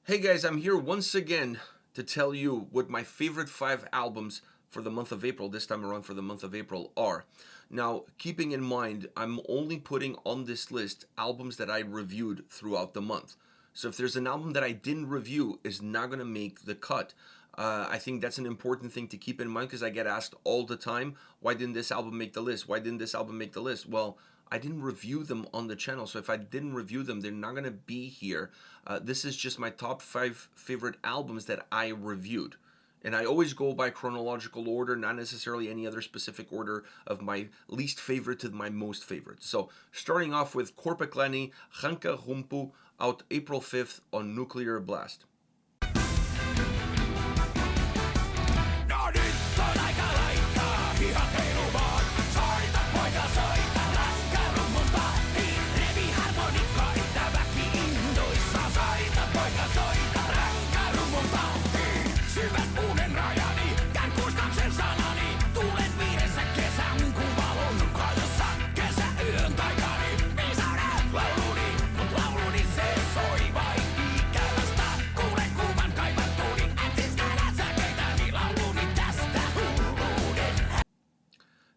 Hey guys, I'm here once again to tell you what my favorite 5 albums for the month of April, this time around for the month of April, are. Now, keeping in mind, I'm only putting on this list albums that I reviewed throughout the month. So if there's an album that I didn't review, is not going to make the cut. I think that's an important thing to keep in mind because I get asked all the time, why didn't this album make the list? Why didn't this album make the list? Well, I didn't review them on the channel, so if I didn't review them, they're not going to be here. This is just my top 5 favorite albums that I reviewed. And I always go by chronological order, not necessarily any other specific order of my least favorite to my most favorite. So, starting off with Korpiklaani, Rankarumpu, out April 5th on Nuclear Blast.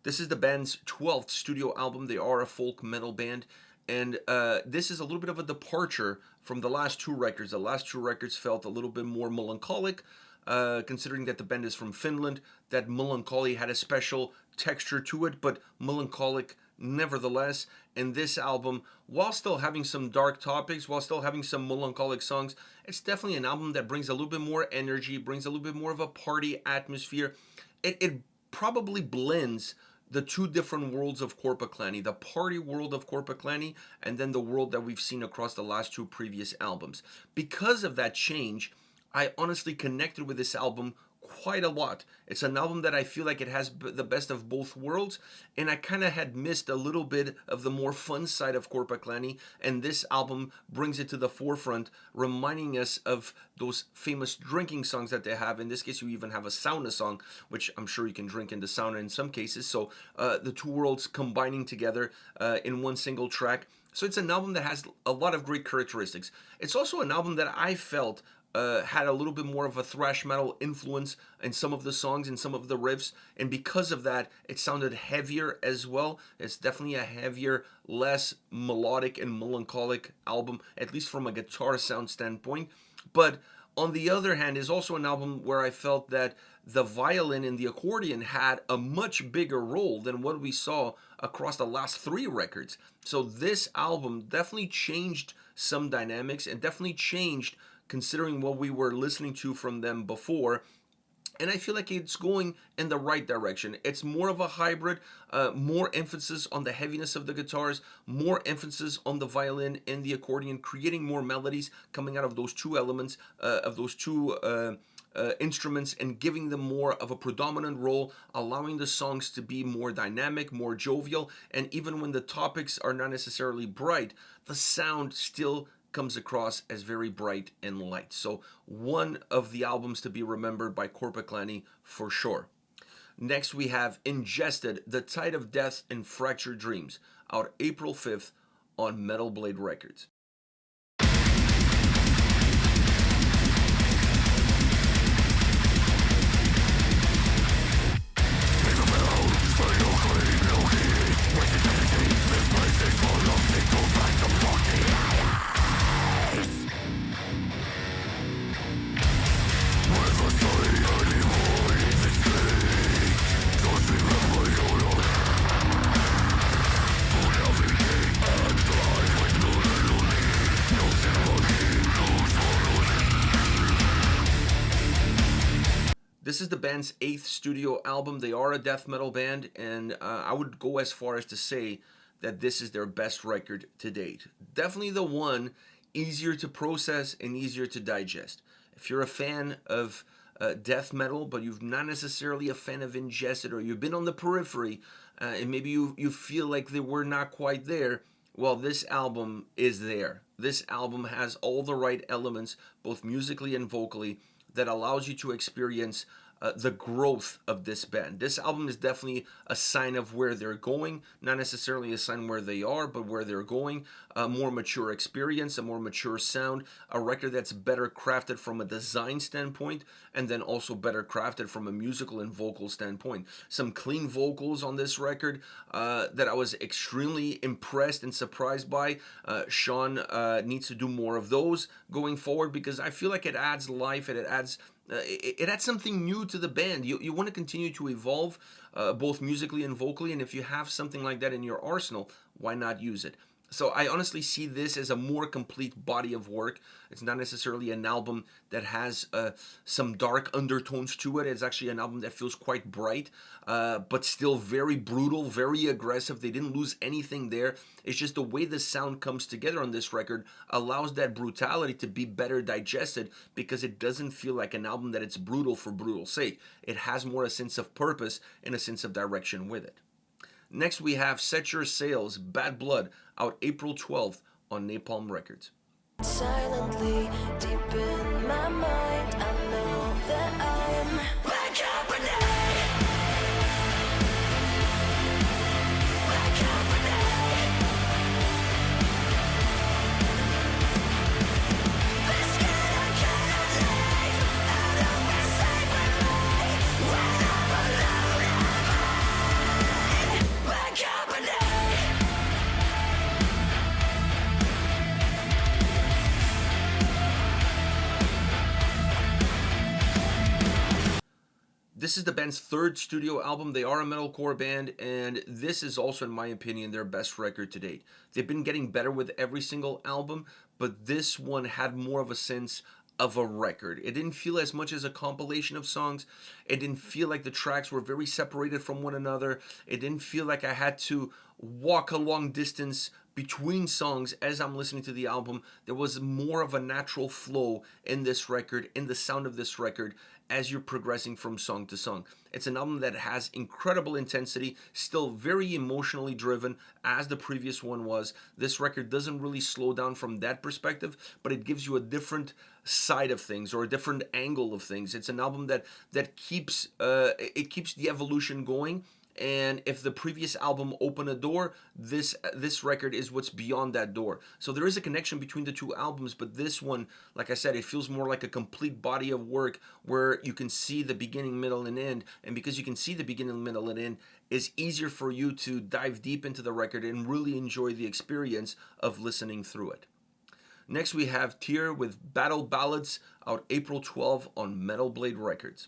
This is the band's 12th studio album. They are a folk metal band, and this is a little bit of a departure from the last 2 records. The last 2 records felt a little bit more melancholic, considering that the band is from Finland. That melancholy had a special texture to it, but melancholic nevertheless. And this album, while still having some dark topics, while still having some melancholic songs, it's definitely an album that brings a little bit more energy, brings a little bit more of a party atmosphere. It probably blends the 2 different worlds of Korpiklaani, the party world of Korpiklaani, and then the world that we've seen across the last 2 previous albums. Because of that change, I honestly connected with this album quite a lot. It's an album that I feel like it has the best of both worlds, and I kind of had missed a little bit of the more fun side of Korpiklaani, and this album brings it to the forefront, reminding us of those famous drinking songs that they have. In this case, you even have a sauna song, which I'm sure you can drink in the sauna in some cases. So the 2 worlds combining together in one single track. So it's an album that has a lot of great characteristics. It's also an album that I felt had a little bit more of a thrash metal influence in some of the songs and some of the riffs, and because of that, it sounded heavier as well. It's definitely a heavier, less melodic and melancholic album, at least from a guitar sound standpoint. But on the other hand, is also an album where I felt that the violin and the accordion had a much bigger role than what we saw across the last 3 records. So this album definitely changed some dynamics and definitely changed considering what we were listening to from them before. And I feel like it's going in the right direction. It's more of a hybrid, more emphasis on the heaviness of the guitars, more emphasis on the violin and the accordion, creating more melodies coming out of those 2 elements, of those 2 instruments, and giving them more of a predominant role, allowing the songs to be more dynamic, more jovial, and even when the topics are not necessarily bright, the sound still comes across as very bright and light. So one of the albums to be remembered by Korpiklaani for sure. Next we have Ingested, The Tide of Death and Fractured Dreams, out April 5th on Metal Blade Records. This is the band's 8th studio album. They are a death metal band, and I would go as far as to say that this is their best record to date. Definitely the one easier to process and easier to digest. If you're a fan of death metal, but you're not necessarily a fan of Ingested, or you've been on the periphery, and maybe you feel like they were not quite there, well, this album is there. This album has all the right elements, both musically and vocally, that allows you to experience the growth of this band. This album is definitely a sign of where they're going, not necessarily a sign where they are, but where they're going. A more mature experience, a more mature sound, a record that's better crafted from a design standpoint, and then also better crafted from a musical and vocal standpoint. Some clean vocals on this record that I was extremely impressed and surprised by. Sean needs to do more of those going forward, because I feel like it adds life and it adds something new to the band. You want to continue to evolve both musically and vocally, and if you have something like that in your arsenal, why not use it? So I honestly see this as a more complete body of work. It's not necessarily an album that has some dark undertones to it. It's actually an album that feels quite bright, but still very brutal, very aggressive. They didn't lose anything there. It's just the way the sound comes together on this record allows that brutality to be better digested, because it doesn't feel like an album that it's brutal for brutal's sake. It has more a sense of purpose and a sense of direction with it. Next, we have Set Your Sails, Bad Blood, out April 12th on Napalm Records. Silently, deep in my mind, I know that I'm bad company. Bad company. This kid I cannot leave out of the same way. When I'm alone, bad company. This is the band's third studio album. They are a metalcore band, and this is also, in my opinion, their best record to date. They've been getting better with every single album, but this one had more of a sense of a record. It didn't feel as much as a compilation of songs. It didn't feel like the tracks were very separated from one another. It didn't feel like I had to walk a long distance between songs as I'm listening to the album. There was more of a natural flow in this record, in the sound of this record, as you're progressing from song to song. It's an album that has incredible intensity, still very emotionally driven, as the previous one was. This record doesn't really slow down from that perspective, but it gives you a different side of things, or a different angle of things. It's an album that keeps keeps the evolution going. And if the previous album opened a door, this record is what's beyond that door. So there is a connection between the two albums, but this one, like I said, it feels more like a complete body of work where you can see the beginning, middle, and end. And because you can see the beginning, middle, and end, it's easier for you to dive deep into the record and really enjoy the experience of listening through it. Next, we have Tear with Battle Ballads, out April 12 on Metal Blade Records.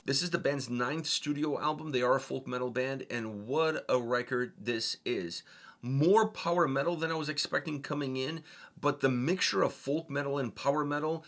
This is the band's 9th studio album. They are a folk metal band, and what a record this is. More power metal than I was expecting coming in, but the mixture of folk metal and power metal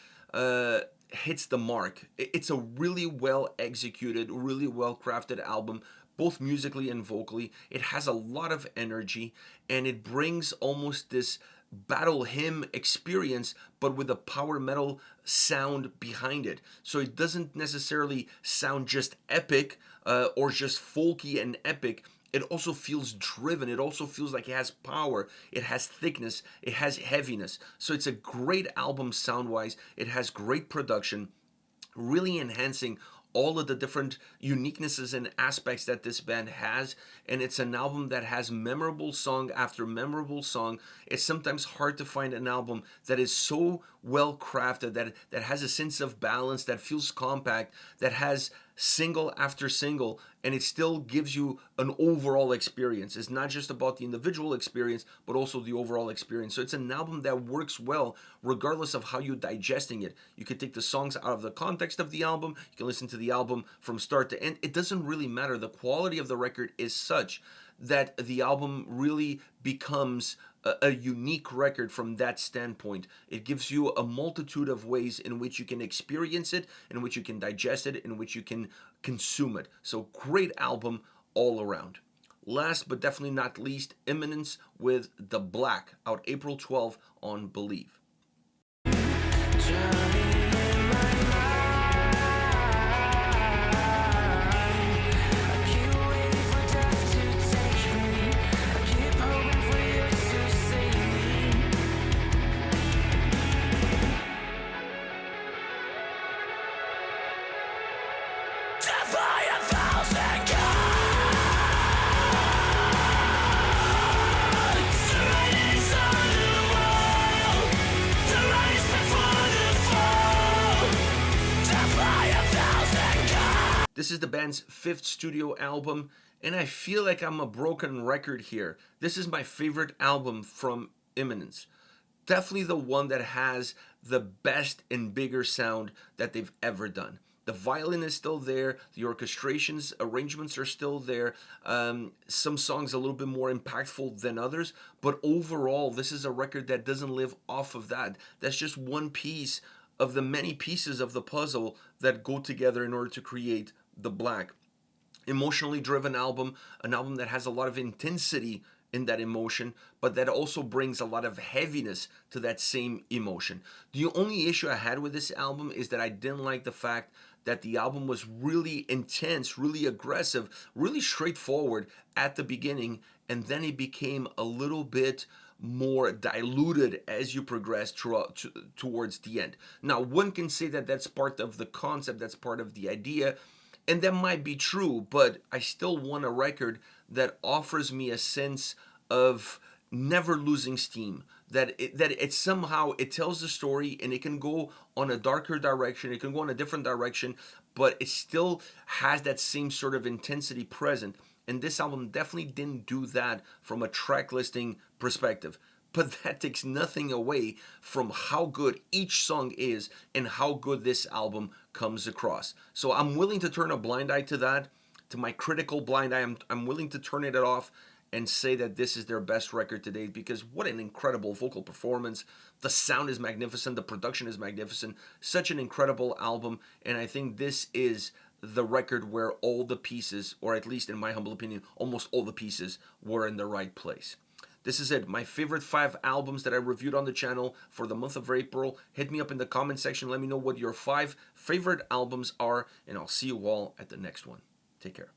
hits the mark. It's a really well executed, really well crafted album, both musically and vocally. It has a lot of energy, and it brings almost this battle hymn experience, but with a power metal sound behind it. So it doesn't necessarily sound just epic or just folky and epic. It also feels driven. It also feels like it has power. It has thickness. It has heaviness. So it's a great album sound-wise. It has great production, really enhancing all of the different uniquenesses and aspects that this band has. And it's an album that has memorable song after memorable song. It's sometimes hard to find an album that is so well crafted, that has a sense of balance, that feels compact, that has single after single, and it still gives you an overall experience. It's not just about the individual experience, but also the overall experience. So it's an album that works well regardless of how you're digesting it. You can take the songs out of the context of the album. You can listen to the album from start to end. It doesn't really matter. The quality of the record is such that the album really becomes a unique record from that standpoint. It gives you a multitude of ways in which you can experience it, in which you can digest it, in which you can consume it. So great album all around. Last but definitely not least, Imminence with The Black, out April 12 on Believe. This is the band's 5th studio album, and I feel like I'm a broken record here. This is my favorite album from Imminence. Definitely the one that has the best and bigger sound that they've ever done. The violin is still there, the orchestrations, arrangements are still there. Some songs a little bit more impactful than others, but overall, this is a record that doesn't live off of that. That's just one piece of the many pieces of the puzzle that go together in order to create The Black. Emotionally driven album, an album that has a lot of intensity in that emotion, but that also brings a lot of heaviness to that same emotion. The only issue I had with this album is that I didn't like the fact that the album was really intense, really aggressive, really straightforward at the beginning, and then it became a little bit more diluted as you progress towards the end. Now, one can say that that's part of the concept, that's part of the idea, and that might be true, but I still want a record that offers me a sense of never losing steam. That it somehow it tells the story and it can go on a darker direction, it can go in a different direction, but it still has that same sort of intensity present. And this album definitely didn't do that from a track listing perspective. But that takes nothing away from how good each song is and how good this album comes across. So I'm willing to turn a blind eye to that, to my critical blind eye. I'm willing to turn it off and say that this is their best record to date, because what an incredible vocal performance. The sound is magnificent, the production is magnificent, such an incredible album, and I think this is the record where all the pieces, or at least in my humble opinion, almost all the pieces were in the right place. This is it, my favorite 5 albums that I reviewed on the channel for the month of April. Hit me up in the comment section, let me know what your 5 favorite albums are, and I'll see you all at the next one. Take care.